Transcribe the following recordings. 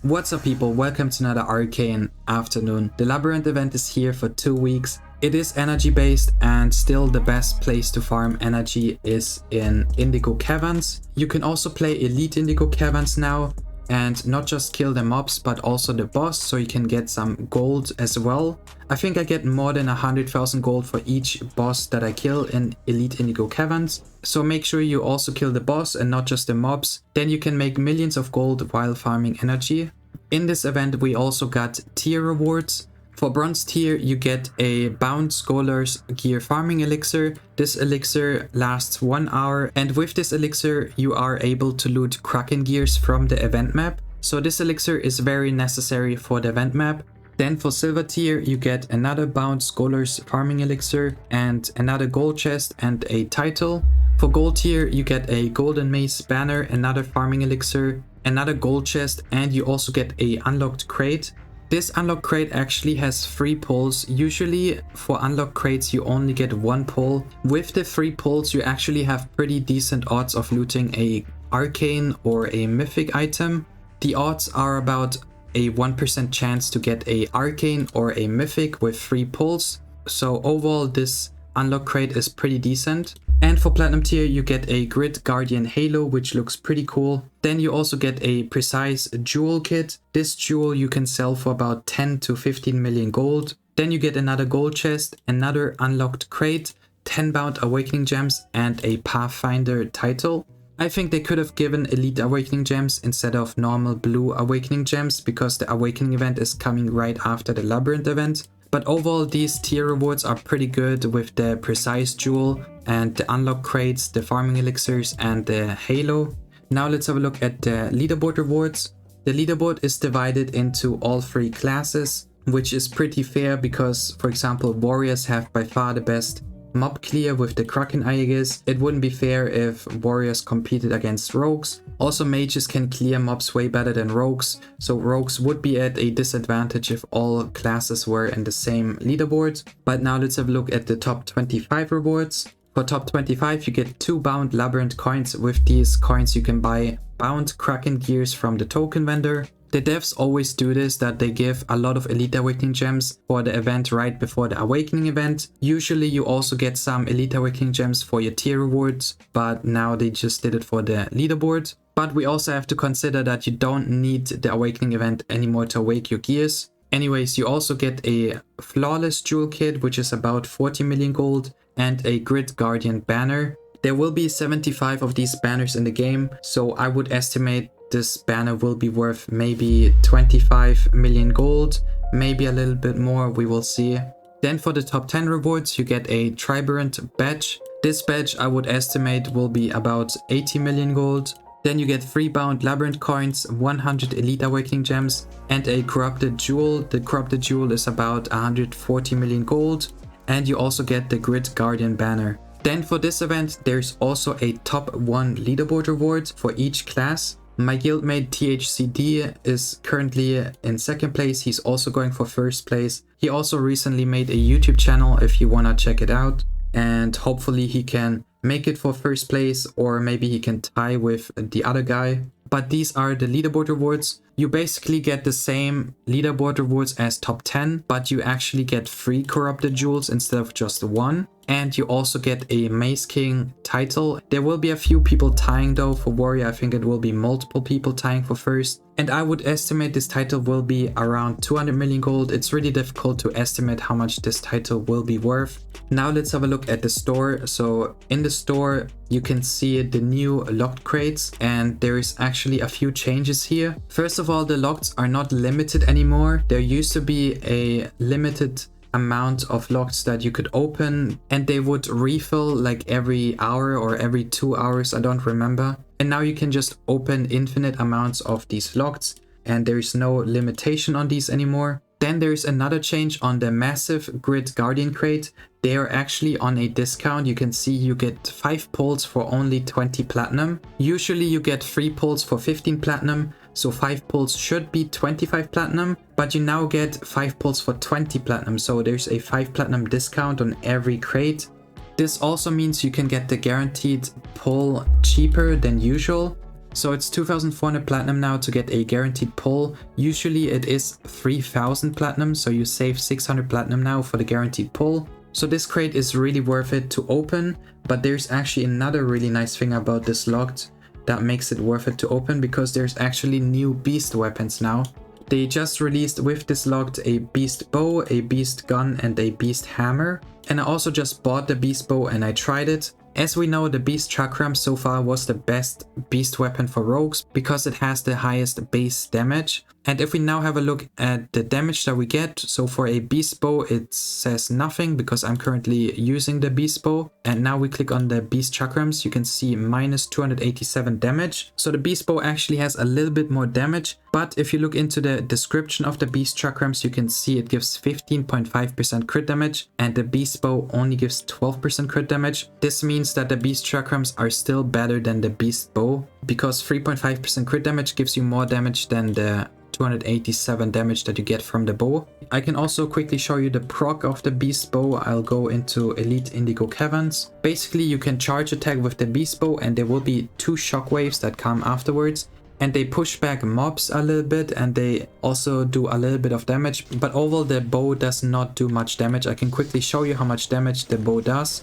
What's up people, welcome to another Arcane afternoon. The Labyrinth event is here for 2 weeks. It is energy based and still the best place to farm energy is in Indigo Caverns. You can also play Elite Indigo Caverns now and not just kill the mobs but also the boss, so you can get some gold as well. I think I get more than 100,000 gold for each boss that I kill in Elite Indigo Caverns. So make sure you also kill the boss and not just the mobs. Then you can make millions of gold while farming energy. In this event we also got tier rewards. For bronze tier you get a Bound Scholar's Gear Farming Elixir. This elixir lasts 1 hour and with this elixir you are able to loot Kraken gears from the event map. So this elixir is very necessary for the event map. Then for silver tier you get another Bound Scholar's Farming Elixir and another gold chest and a title. For gold tier you get a Golden Mace banner, another farming elixir, another gold chest, and you also get a unlocked crate. This unlocked crate actually has 3 pulls. Usually for unlocked crates you only get 1 pull. With the 3 pulls you actually have pretty decent odds of looting a arcane or a mythic item. The odds are about a 1% chance to get a arcane or a mythic with 3 pulls. So overall this unlocked crate is pretty decent. And for platinum tier you get a Grid Guardian Halo, which looks pretty cool. Then you also get a precise jewel kit. This jewel you can sell for about 10 to 15 million gold. Then you get another gold chest, another unlocked crate, 10 bound awakening gems and a Pathfinder title. I think they could have given elite awakening gems instead of normal blue awakening gems because the awakening event is coming right after the Labyrinth event. But overall these tier rewards are pretty good with the precise jewel and the unlock crates, the farming elixirs and the halo. Now let's have a look at the leaderboard rewards. The leaderboard is divided into all 3 classes, which is pretty fair because, for example, warriors have by far the best mob clear with the Kraken Aegis. It wouldn't be fair if warriors competed against rogues. Also mages can clear mobs way better than rogues, so rogues would be at a disadvantage if all classes were in the same leaderboard. But now let's have a look at the top 25 rewards. For top 25 you get 2 bound Labyrinth coins. With these coins you can buy bound Kraken gears from the token vendor. The devs always do this, that they give a lot of elite awakening gems for the event right before the awakening event. Usually you also get some elite awakening gems for your tier rewards, but now they just did it for the leaderboard. But we also have to consider that you don't need the awakening event anymore to awake your gears. Anyways, you also get a flawless jewel kit, which is about 40 million gold, and a Grid Guardian banner. There will be 75 of these banners in the game, so I would estimate this banner will be worth maybe 25 million gold, maybe a little bit more, we will see. Then for the top 10 rewards you get a Labyrinth badge. This badge I would estimate will be about 80 million gold. Then you get 3 bound Labyrinth coins, 100 elite awakening gems and a corrupted jewel. The corrupted jewel is about 140 million gold, and you also get the Grid Guardian banner. Then for this event there's also a top 1 leaderboard reward for each class. My guildmate THCD is currently in 2nd place. He's also going for 1st place. He also recently made a YouTube channel if you wanna check it out. And hopefully he can make it for 1st place, or maybe he can tie with the other guy. But these are the leaderboard rewards. You basically get the same leaderboard rewards as top 10, but you actually get 3 corrupted jewels instead of just 1. And you also get a Mace King title. There will be a few people tying though for warrior. I think it will be multiple people tying for 1st. And I would estimate this title will be around 200 million gold. It's really difficult to estimate how much this title will be worth. Now let's have a look at the store. So in the store you can see the new locked crates, and there is actually a few changes here. First of all, the locks are not limited anymore. There used to be a limited amount of locks that you could open, and they would refill like every hour or every 2 hours, I don't remember. And now you can just open infinite amounts of these locks and there is no limitation on these anymore. Then there's another change on the massive Grid Guardian crate. They are actually on a discount. You can see you get 5 pulls for only 20 platinum. Usually you get 3 pulls for 15 platinum, so 5 pulls should be 25 platinum, but you now get 5 pulls for 20 platinum, so there's a 5 platinum discount on every crate. This also means you can get the guaranteed pull cheaper than usual. So it's 2,400 platinum now to get a guaranteed pull. Usually it is 3,000 platinum, so you save 600 platinum now for the guaranteed pull. So this crate is really worth it to open, but there's actually another really nice thing about this locked that makes it worth it to open, because there's actually new beast weapons now. They just released with this locked a beast bow, a beast gun and a beast hammer. And I also just bought the beast bow and I tried it. As we know, the beast chakram so far was the best beast weapon for rogues because it has the highest base damage. And if we now have a look at the damage that we get, so for a beast bow it says nothing because I'm currently using the beast bow. And now we click on the beast chakrams, you can see minus 287 damage. So the beast bow actually has a little bit more damage, but if you look into the description of the beast chakrams, you can see it gives 15.5% crit damage and the beast bow only gives 12% crit damage. This means that the beast chakrams are still better than the beast bow because 3.5% crit damage gives you more damage than the 287 damage that you get from the bow. I can also quickly show you the proc of the beast bow. I'll go into Elite Indigo Caverns. Basically you can charge attack with the beast bow and there will be 2 shockwaves that come afterwards. And they push back mobs a little bit and they also do a little bit of damage. But overall the bow does not do much damage. I can quickly show you how much damage the bow does.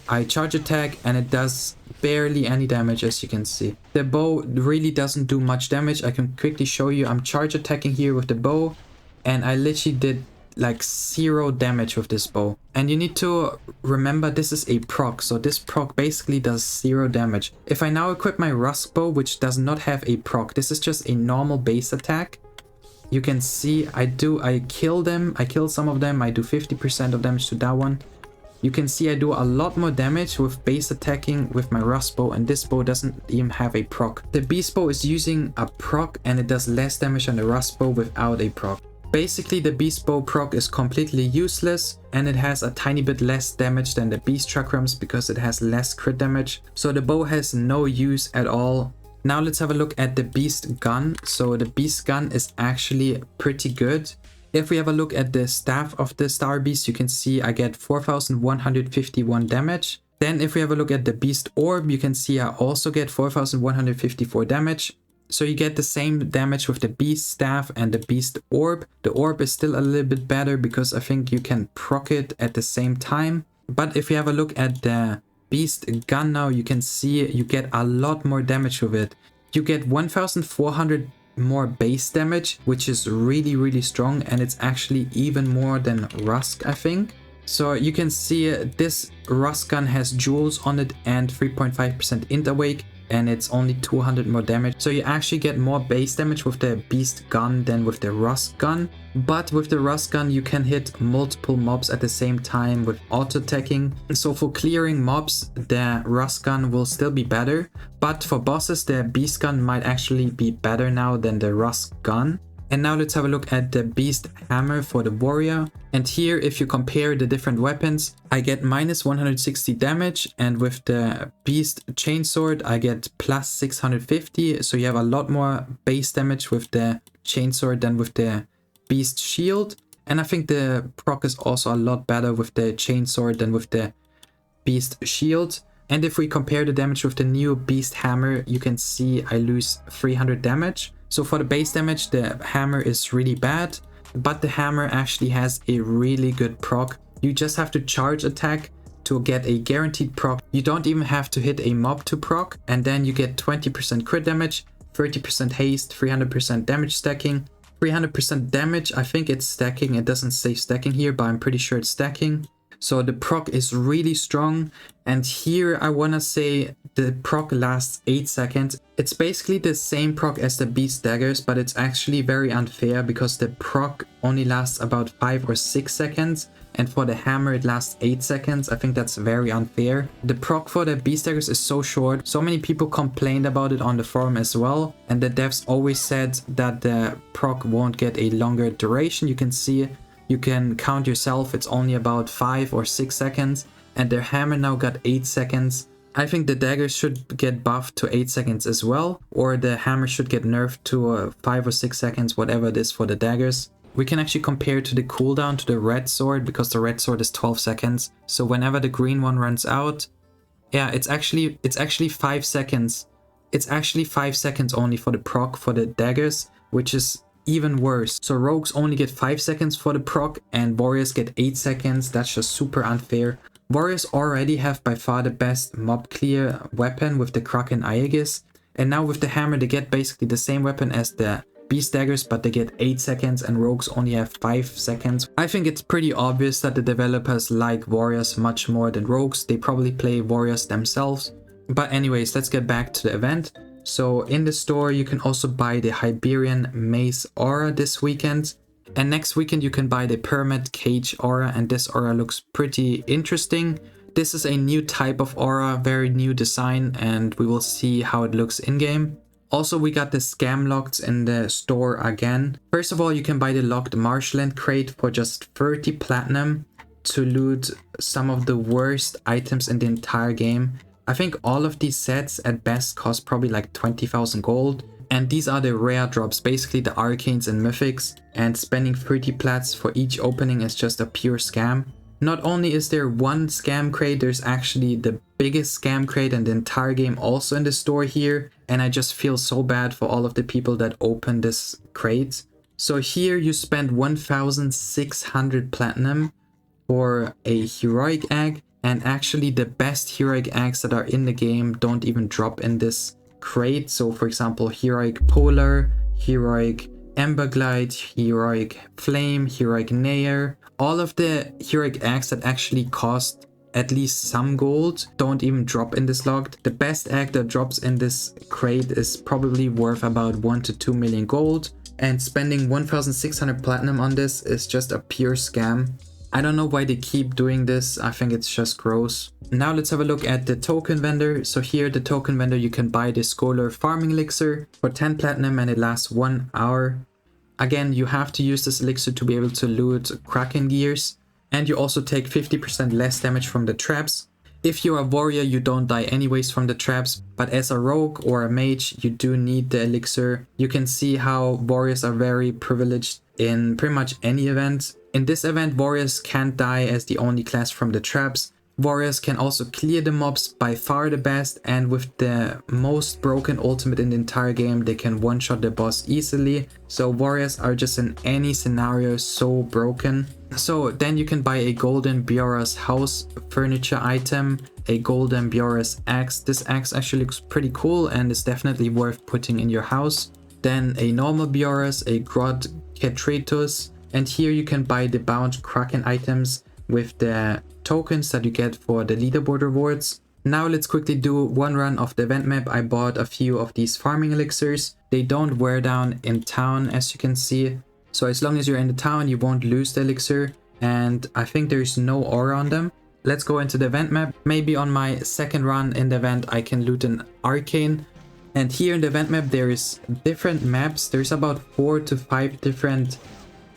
I charge attack and it does barely any damage, as you can see. The bow really doesn't do much damage. I can quickly show you. I'm charge attacking here with the bow and I literally did like 0 damage with this bow. And you need to remember this is a proc, so this proc basically does 0 damage. If I now equip my Rusk bow, which does not have a proc, this is just a normal base attack. You can see I kill them, I kill some of them, I do 50% of damage to that one. You can see I do a lot more damage with base attacking with my Rust bow, and this bow doesn't even have a proc. The beast bow is using a proc and it does less damage than the Rust bow without a proc. Basically the beast bow proc is completely useless and it has a tiny bit less damage than the beast chakrams because it has less crit damage. So the bow has no use at all. Now let's have a look at the beast gun. So the beast gun is actually pretty good. If we have a look at the staff of the star beast, you can see I get 4,151 damage. Then if we have a look at the beast orb, you can see I also get 4,154 damage. So you get the same damage with the beast staff and the beast orb. The orb is still a little bit better because I think you can proc it at the same time. But if you have a look at the beast gun now, you can see you get a lot more damage with it. You get 1,400 more base damage, which is really strong, and it's actually even more than Rusk, I think. So you can see this Rusk gun has jewels on it and 3.5% int awake, and it's only 200 more damage. So you actually get more base damage with the beast gun than with the Rusk gun. But with the Rusk gun you can hit multiple mobs at the same time with auto attacking. So for clearing mobs the Rusk gun will still be better, but for bosses the beast gun might actually be better now than the Rusk gun. And now let's have a look at the beast hammer for the warrior. And here if you compare the different weapons, I get minus 160 damage, and with the beast chainsword I get plus 650. So you have a lot more base damage with the chainsword than with the beast shield. And I think the proc is also a lot better with the chainsword than with the beast shield. And if we compare the damage with the new beast hammer, you can see I lose 300 damage. So for the base damage, the hammer is really bad, but the hammer actually has a really good proc. You just have to charge attack to get a guaranteed proc. You don't even have to hit a mob to proc, and then you get 20% crit damage, 30% haste, 300% damage stacking, 300% damage. I think it's stacking, it doesn't say stacking here, but I'm pretty sure it's stacking. So the proc is really strong, and here I wanna say the proc lasts 8 seconds. It's basically the same proc as the beast daggers, but it's actually very unfair because the proc only lasts about 5 or 6 seconds, and for the hammer it lasts 8 seconds. I think that's very unfair. The proc for the beast daggers is so short. So many people complained about it on the forum as well, and the devs always said that the proc won't get a longer duration. You can see, you can count yourself, it's only about 5 or 6 seconds, and their hammer now got 8 seconds. I think the dagger should get buffed to 8 seconds as well, or the hammer should get nerfed to 5 or 6 seconds, whatever it is for the daggers. We can actually compare to the cooldown to the red sword, because the red sword is 12 seconds. So whenever the green one runs out, yeah, it's actually 5 seconds it's actually 5 seconds only for the proc for the daggers, which is even worse. So rogues only get 5 seconds for the proc and warriors get 8 seconds. That's just super unfair. Warriors already have by far the best mob clear weapon with the Kraken Aegis, and now with the hammer they get basically the same weapon as the beast daggers, but they get 8 seconds and rogues only have 5 seconds. I think it's pretty obvious that the developers like warriors much more than rogues. They probably play warriors themselves. But anyways, let's get back to the event. So in the store you can also buy the Iberian Maze Aura this weekend. And next weekend you can buy the Pyramid Cage Aura, and this aura looks pretty interesting. This is a new type of aura, very new design, and we will see how it looks in-game. Also, we got the scam locks in the store again. First of all, you can buy the locked marshland crate for just 30 platinum to loot some of the worst items in the entire game. I think all of these sets at best cost probably like 20,000 gold. And these are the rare drops, basically the arcanes and mythics, and spending 30 plats for each opening is just a pure scam. Not only is there one scam crate, there's actually the biggest scam crate in the entire game also in the store here, and I just feel so bad for all of the people that open this crate. So here you spend 1,600 platinum for a heroic egg, and actually the best heroic eggs that are in the game don't even drop in this crate. So for example, heroic polar, heroic emberglide, heroic flame, heroic nair, all of the heroic eggs that actually cost at least some gold don't even drop in this locked. The best egg that drops in this crate is probably worth about 1 to 2 million gold, and spending 1,600 platinum on this is just a pure scam. I don't know why they keep doing this. I think it's just gross. Now let's have a look at the token vendor. So here, the token vendor, you can buy the Scholar Farming Elixir for 10 platinum and it lasts 1 hour. Again, you have to use this elixir to be able to loot Kraken gears. And you also take 50% less damage from the traps. If you're a warrior, you don't die anyways from the traps. But as a rogue or a mage, you do need the elixir. You can see how warriors are very privileged in pretty much any event. In this event, warriors can't die as the only class from the traps. Warriors can also clear the mobs by far the best, and with the most broken ultimate in the entire game, they can one-shot the boss easily. So warriors are just in any scenario so broken. So then you can buy a golden Biora's house furniture item, a golden Biora's axe. This axe actually looks pretty cool and is definitely worth putting in your house. Then a normal Biora's, a Grod Ketratus, and here you can buy the bound Kraken items with the tokens that you get for the leaderboard rewards. Now let's quickly do one run of the event map. I bought a few of these farming elixirs. They don't wear down in town, as you can see. So as long as you're in the town, you won't lose the elixir. And I think there's no aura on them. Let's go into the event map. Maybe on my second run in the event, I can loot an Arcane. And here in the event map, there is different maps. There's about 4 to 5 different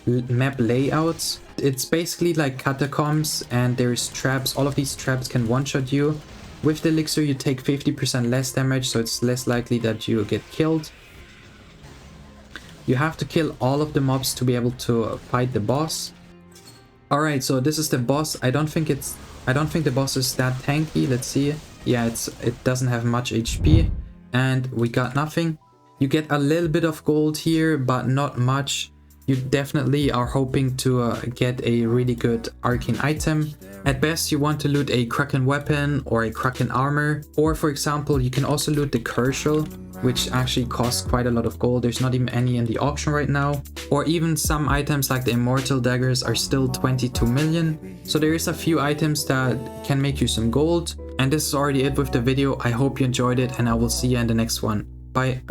map layouts. It's basically like catacombs, and there's traps. All of these traps can one-shot you. With the elixir you take 50% less damage, so it's less likely that you get killed. You have to kill all of the mobs to be able to fight the boss. Alright, so this is the boss. I don't think the boss is that tanky. Let's see. Yeah, it doesn't have much HP, and we got nothing. You get a little bit of gold here, but not much. You definitely are hoping to get a really good arcane item. At best, you want to loot a Kraken weapon or a Kraken armor. Or for example, you can also loot the Kershal, which actually costs quite a lot of gold. There's not even any in the auction right now. Or even some items like the Immortal Daggers are still 22 million. So there is a few items that can make you some gold. And this is already it with the video. I hope you enjoyed it, and I will see you in the next one. Bye.